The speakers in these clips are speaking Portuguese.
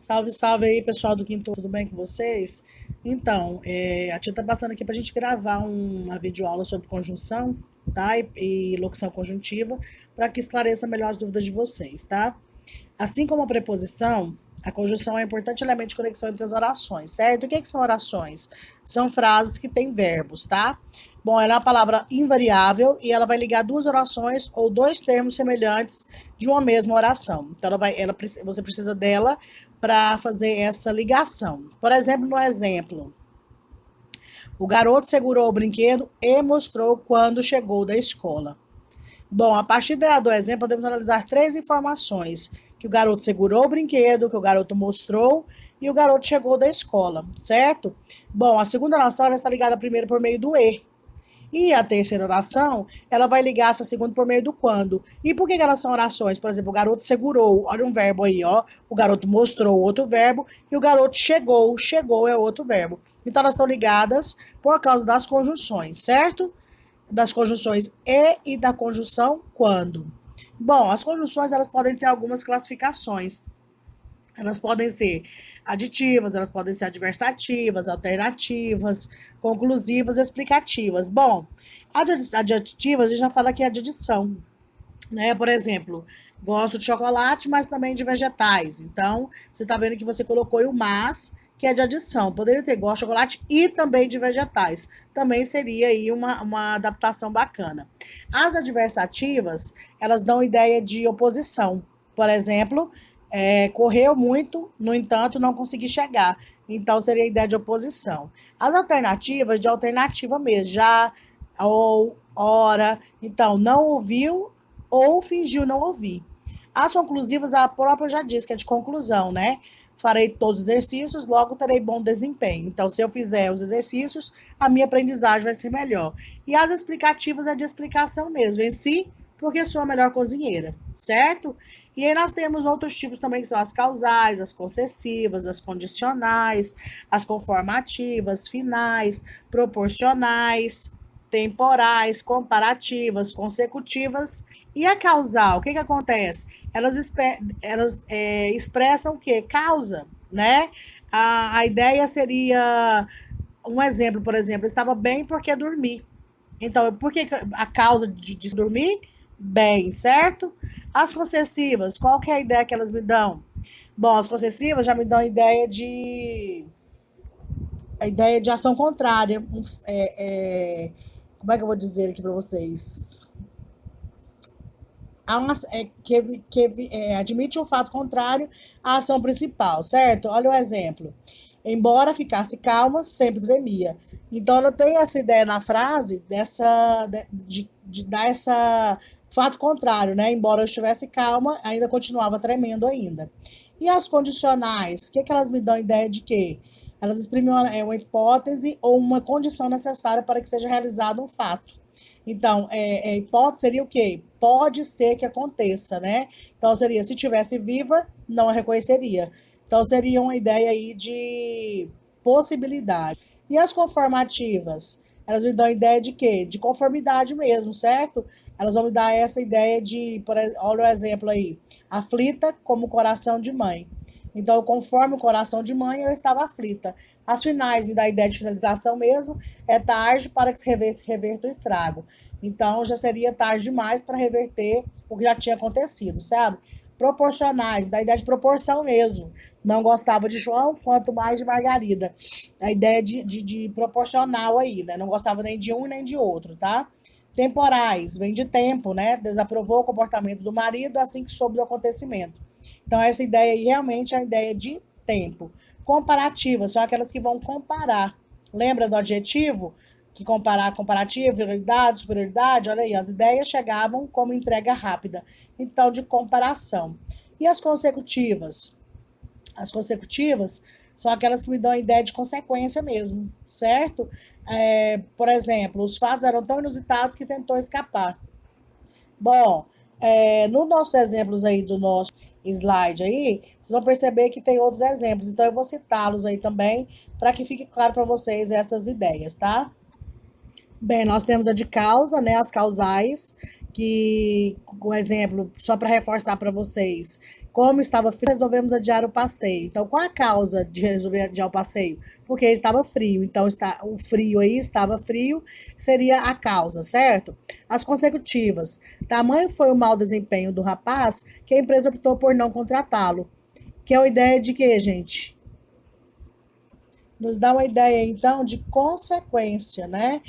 Salve, salve aí, pessoal do Quinto, tudo bem com vocês? Então, a tia tá passando aqui pra gente gravar uma videoaula sobre conjunção, tá? E locução conjuntiva, para que esclareça melhor as dúvidas de vocês, tá? Assim como a preposição, a conjunção é um importante elemento de conexão entre as orações, certo? O que são orações? São frases que têm verbos, tá? Bom, ela é uma palavra invariável e ela vai ligar duas orações ou dois termos semelhantes de uma mesma oração. Então, você precisa dela para fazer essa ligação. Por exemplo, no exemplo, o garoto segurou o brinquedo e mostrou quando chegou da escola. Bom, a partir do exemplo, podemos analisar três informações: que o garoto segurou o brinquedo, que o garoto mostrou e o garoto chegou da escola, certo? Bom, a segunda oração ela está ligada primeiro por meio do e. E a terceira oração, ela vai ligar essa segunda por meio do quando. E por que elas são orações? Por exemplo, o garoto segurou, olha um verbo aí, ó. O garoto mostrou outro verbo e o garoto chegou, chegou é outro verbo. Então elas estão ligadas por causa das conjunções, certo? Das conjunções e da conjunção quando. Bom, as conjunções elas podem ter algumas classificações. Elas podem ser aditivas, elas podem ser adversativas, alternativas, conclusivas, explicativas. Bom, adjetivas a gente já fala que é de adição, né? Por exemplo, gosto de chocolate, mas também de vegetais. Então, você está vendo que você colocou o mas, que é de adição. Poderia ter gosto de chocolate e também de vegetais. Também seria aí uma adaptação bacana. As adversativas, elas dão ideia de oposição. Por exemplo, correu muito, no entanto, não consegui chegar. Então, seria a ideia de oposição. As alternativas, de alternativa mesmo, já, ou, ora. Então, não ouviu ou fingiu não ouvir. As conclusivas, a própria já diz que é de conclusão, né? Farei todos os exercícios, logo terei bom desempenho. Então, se eu fizer os exercícios, a minha aprendizagem vai ser melhor. E as explicativas é de explicação mesmo, em si, porque sou a melhor cozinheira, certo? E aí nós temos outros tipos também, que são as causais, as concessivas, as condicionais, as conformativas, finais, proporcionais, temporais, comparativas, consecutivas. E a causal, o que acontece? Elas expressam o quê? Causa, né? A ideia seria, um exemplo, por exemplo, estava bem porque dormi. Então, por que a causa de dormir? Bem, certo? As concessivas, qual que é a ideia que elas me dão? Bom, as concessivas já me dão a ideia de ação contrária. Como é que eu vou dizer aqui para vocês? Que admite um fato contrário à ação principal, certo? Olha o exemplo. Embora ficasse calma, sempre tremia. Então, ela tem essa ideia na frase de dar essa fato contrário, né? Embora eu estivesse calma, ainda continuava tremendo ainda. E as condicionais, o que elas me dão ideia de quê? Elas exprimem uma hipótese ou uma condição necessária para que seja realizado um fato. Então, hipótese seria o quê? Pode ser que aconteça, né? Então, seria, se tivesse viva, não a reconheceria. Então, seria uma ideia aí de possibilidade. E as conformativas? Elas me dão a ideia de quê? De conformidade mesmo, certo? Elas vão me dar essa ideia de, olha o exemplo aí, aflita como coração de mãe. Então, conforme o coração de mãe, eu estava aflita. As finais me dá a ideia de finalização mesmo, é tarde para que se reverta o estrago. Então, já seria tarde demais para reverter o que já tinha acontecido, sabe? Proporcionais, dá a ideia de proporção mesmo. Não gostava de João, quanto mais de Margarida. A ideia de proporcional aí, né? Não gostava nem de um nem de outro, tá? Temporais, vem de tempo, né? Desaprovou o comportamento do marido assim que soube do acontecimento. Então, essa ideia aí realmente é a ideia de tempo. Comparativas são aquelas que vão comparar. Lembra do adjetivo? Que comparar, comparativo, prioridade, superioridade, olha aí, as ideias chegavam como entrega rápida. Então, de comparação. E as consecutivas? As consecutivas são aquelas que me dão a ideia de consequência mesmo, certo? Por exemplo, os fatos eram tão inusitados que tentou escapar. Bom, nos nossos exemplos aí do nosso slide aí, vocês vão perceber que tem outros exemplos. Então, eu vou citá-los aí também, para que fique claro para vocês essas ideias, tá? Bem, nós temos a de causa, né? As causais, que, o exemplo, só para reforçar para vocês, Como estava frio, resolvemos adiar o passeio. Então, qual a causa de resolver adiar o passeio? Porque estava frio. Então, o frio aí estava frio, seria a causa, certo? As consecutivas. Tamanho foi o mau desempenho do rapaz que a empresa optou por não contratá-lo. Que é uma ideia de quê, gente? Nos dá uma ideia, então, de consequência, né?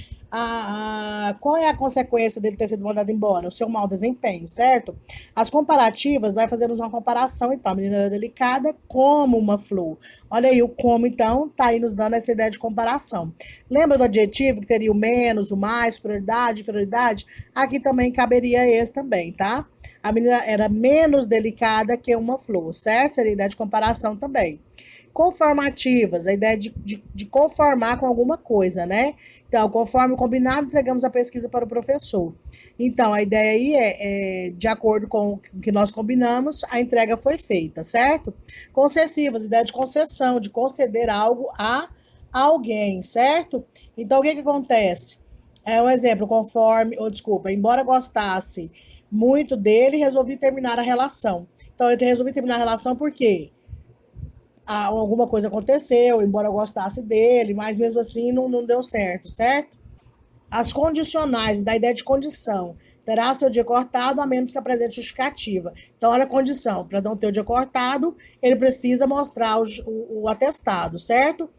Qual é a consequência dele ter sido mandado embora? O seu mau desempenho, certo? As comparativas vai fazermos uma comparação, então. A menina era delicada como uma flor. Olha aí, o como, então, tá aí nos dando essa ideia de comparação. Lembra do adjetivo que teria o menos, o mais, prioridade, inferioridade? Aqui também caberia esse também, tá? A menina era menos delicada que uma flor, certo? Seria a ideia de comparação também. Conformativas, a ideia de conformar com alguma coisa, né? Então, conforme combinado, entregamos a pesquisa para o professor. Então, a ideia aí de acordo com o que nós combinamos, a entrega foi feita, certo? Concessivas, ideia de concessão, de conceder algo a alguém, certo? Então, o que acontece? Um exemplo, conforme, ou desculpa, embora gostasse muito dele, resolvi terminar a relação. Então, eu resolvi terminar a relação por quê? Alguma coisa aconteceu, embora eu gostasse dele, mas mesmo assim não deu certo, certo? As condicionais, da ideia de condição. Terá seu dia cortado a menos que apresente justificativa. Então, olha a condição. Para não ter o dia cortado, ele precisa mostrar o atestado, certo?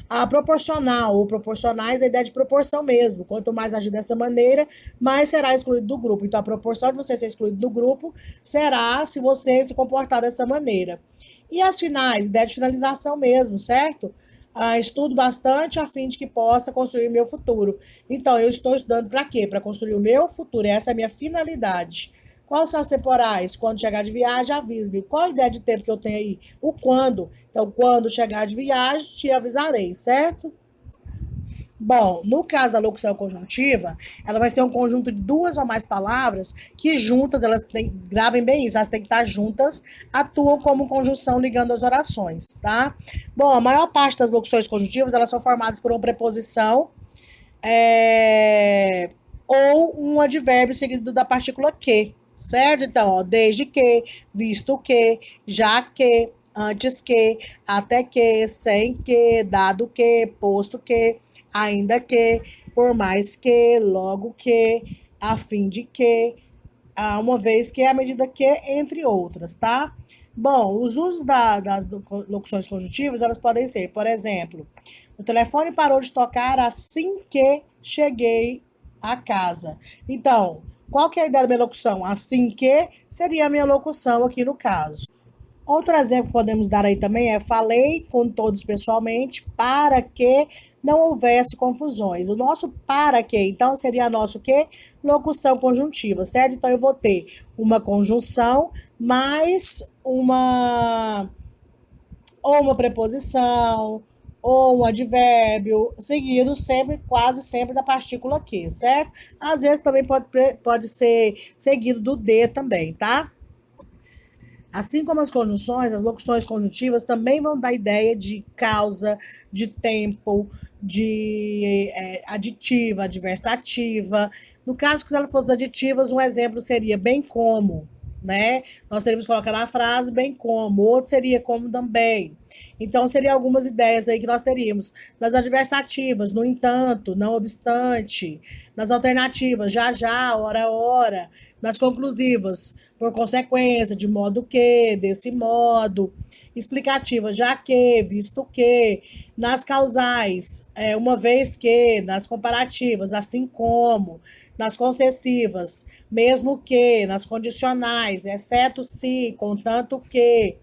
A proporcional ou proporcionais, a ideia de proporção mesmo. Quanto mais agir dessa maneira, mais será excluído do grupo. Então, a proporção de você ser excluído do grupo será se você se comportar dessa maneira. E as finais, ideia de finalização mesmo, certo? Estudo bastante a fim de que possa construir meu futuro. Então, eu estou estudando para quê? Para construir o meu futuro. Essa é a minha finalidade. Quais são as temporais? Quando chegar de viagem, avise-me. Qual a ideia de tempo que eu tenho aí? O quando. Então, quando chegar de viagem, te avisarei, certo? Bom, no caso da locução conjuntiva, ela vai ser um conjunto de duas ou mais palavras que juntas, gravem bem isso, elas têm que estar juntas, atuam como conjunção ligando as orações, tá? Bom, a maior parte das locuções conjuntivas, elas são formadas por uma preposição é, ou um advérbio seguido da partícula que, certo? Então, ó, desde que, visto que, já que, antes que, até que, sem que, dado que, posto que, ainda que, por mais que, logo que, a fim de que, uma vez que, à medida que, entre outras, tá? Bom, os usos das locuções conjuntivas, elas podem ser, por exemplo, o telefone parou de tocar assim que cheguei à casa. Então, qual que é a ideia da minha locução? Assim que seria a minha locução aqui no caso. Outro exemplo que podemos dar aí também é: falei com todos pessoalmente para que não houvesse confusões. O nosso para que, então, seria nosso que? Locução conjuntiva, certo? Então, eu vou ter uma conjunção mais ou uma preposição, ou um advérbio, seguido sempre, quase sempre da partícula que, certo? Às vezes também pode ser seguido do de também, tá? Assim como as conjunções, as locuções conjuntivas também vão dar ideia de causa, de tempo, de aditiva, adversativa. No caso que ela fosse aditivas, um exemplo seria bem como, né? Nós teríamos que colocar na frase bem como, outro seria como também. Então, seriam algumas ideias aí que nós teríamos. Nas adversativas, no entanto, não obstante. Nas alternativas, já já, ora ora. Nas conclusivas, por consequência, de modo que, desse modo. Explicativas, já que, visto que. Nas causais, uma vez que. Nas comparativas, assim como. Nas concessivas, mesmo que. Nas condicionais, exceto se, contanto que.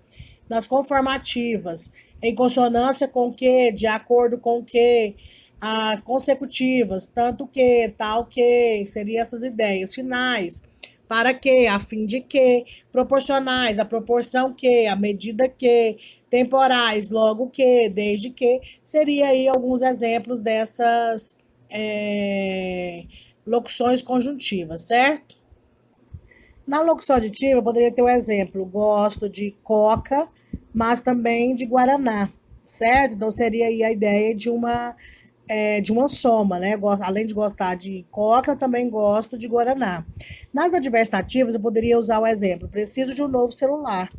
Nas conformativas, em consonância com que, de acordo com que, consecutivas, tanto que, tal que, seriam essas ideias finais, para que, a fim de que, proporcionais, a proporção que, a medida que, temporais, logo que, desde que, seria aí alguns exemplos dessas locuções conjuntivas, certo? Na locução aditiva, eu poderia ter um exemplo: gosto de coca, mas também de guaraná, certo? Então seria aí a ideia de uma soma, né? Além de gostar de coca, eu também gosto de guaraná. Nas adversativas, eu poderia usar o exemplo: preciso de um novo celular.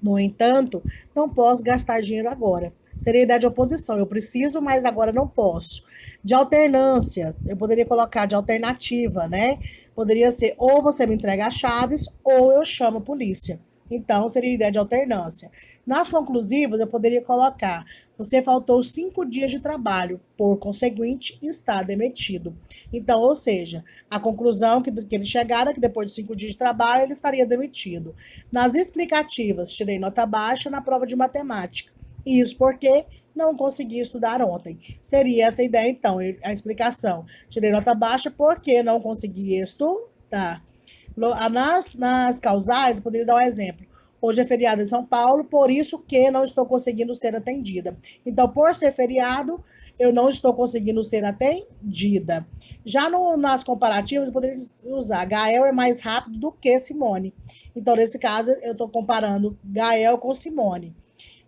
No entanto, não posso gastar dinheiro agora. Seria a ideia de oposição. Eu preciso, mas agora não posso. De alternância, eu poderia colocar de alternativa, né? Poderia ser ou você me entrega as chaves ou eu chamo a polícia. Então, seria a ideia de alternância. Nas conclusivas, eu poderia colocar: você faltou 5 dias de trabalho, por conseguinte, está demitido. Então, ou seja, a conclusão que eles chegaram é que depois de 5 dias de trabalho, ele estaria demitido. Nas explicativas, tirei nota baixa na prova de matemática. Isso porque não consegui estudar ontem. Seria essa a ideia, então, a explicação. Tirei nota baixa porque não consegui estudar. Nas causais, eu poderia dar um exemplo. Hoje é feriado em São Paulo, por isso que não estou conseguindo ser atendida. Então, por ser feriado, eu não estou conseguindo ser atendida. Já nas comparativas, eu poderia usar Gael é mais rápido do que Simone. Então, nesse caso, eu estou comparando Gael com Simone.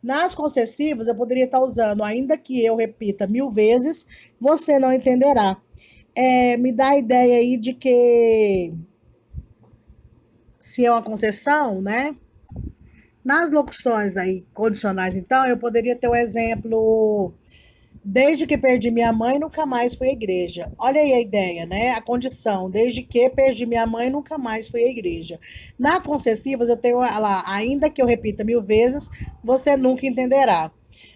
Nas concessivas, eu poderia estar usando, ainda que eu repita 1000 vezes, você não entenderá. Me dá a ideia aí de que se é uma concessão, né? Nas locuções aí condicionais, então, eu poderia ter o exemplo: desde que perdi minha mãe, nunca mais fui à igreja. Olha aí a ideia, né? A condição: desde que perdi minha mãe, nunca mais fui à igreja. Na concessivas, eu tenho lá: ainda que eu repita 1000 vezes, você nunca entenderá.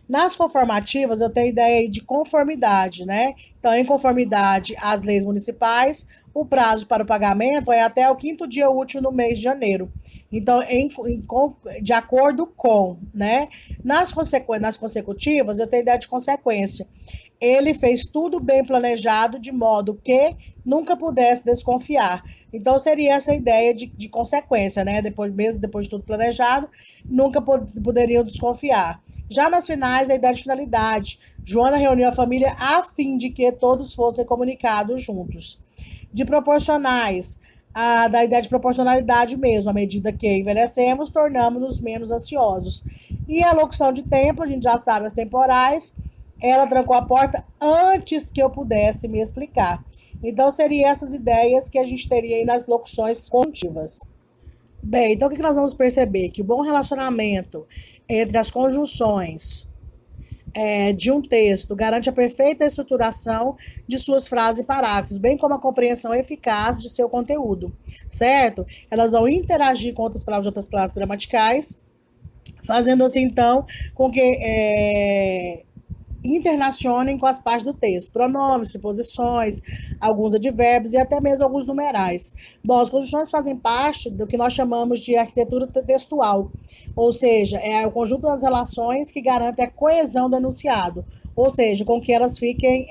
Nas conformativas, eu tenho ideia aí de conformidade, né? Então, em conformidade às leis municipais, o prazo para o pagamento é até o 5º dia útil no mês de janeiro. Então, de acordo com, né? Nas consecutivas, eu tenho ideia de consequência. Ele fez tudo bem planejado, de modo que nunca pudesse desconfiar. Então, seria essa ideia de consequência, né? Mesmo depois de tudo planejado, nunca poderiam desconfiar. Já nas finais, a ideia de finalidade. Joana reuniu a família a fim de que todos fossem comunicados juntos. De proporcionais, da ideia de proporcionalidade mesmo, à medida que envelhecemos, tornamos-nos menos ansiosos. E a locução de tempo, a gente já sabe as temporais, ela trancou a porta antes que eu pudesse me explicar. Então, seriam essas ideias que a gente teria aí nas locuções conjuntivas. Bem, então o que nós vamos perceber? Que o bom relacionamento entre as conjunções de um texto garante a perfeita estruturação de suas frases e parágrafos, bem como a compreensão eficaz de seu conteúdo, certo? Elas vão interagir com outras palavras de outras classes gramaticais, fazendo assim, então, com que internacionem com as partes do texto, pronomes, preposições, alguns advérbios e até mesmo alguns numerais. Bom, as conjunções fazem parte do que nós chamamos de arquitetura textual, ou seja, é o conjunto das relações que garante a coesão do enunciado, ou seja, com que elas fiquem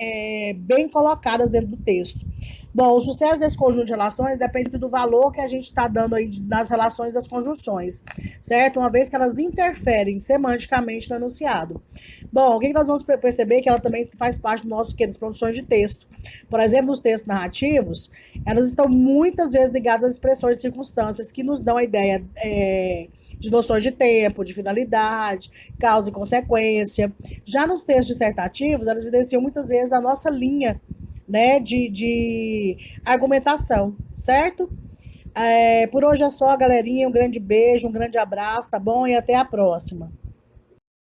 bem colocadas dentro do texto. Bom, o sucesso desse conjunto de relações depende do valor que a gente está dando aí nas relações das conjunções, certo? Uma vez que elas interferem semanticamente no enunciado. Bom, o que nós vamos perceber? Que ela também faz parte do nosso das produções de texto. Por exemplo, os textos narrativos, elas estão muitas vezes ligadas às expressões e circunstâncias que nos dão a ideia de noções de tempo, de finalidade, causa e consequência. Já nos textos dissertativos, elas evidenciam muitas vezes a nossa linha, né, de argumentação, certo? Por hoje é só, galerinha. Um grande beijo, um grande abraço, tá bom? E até a próxima.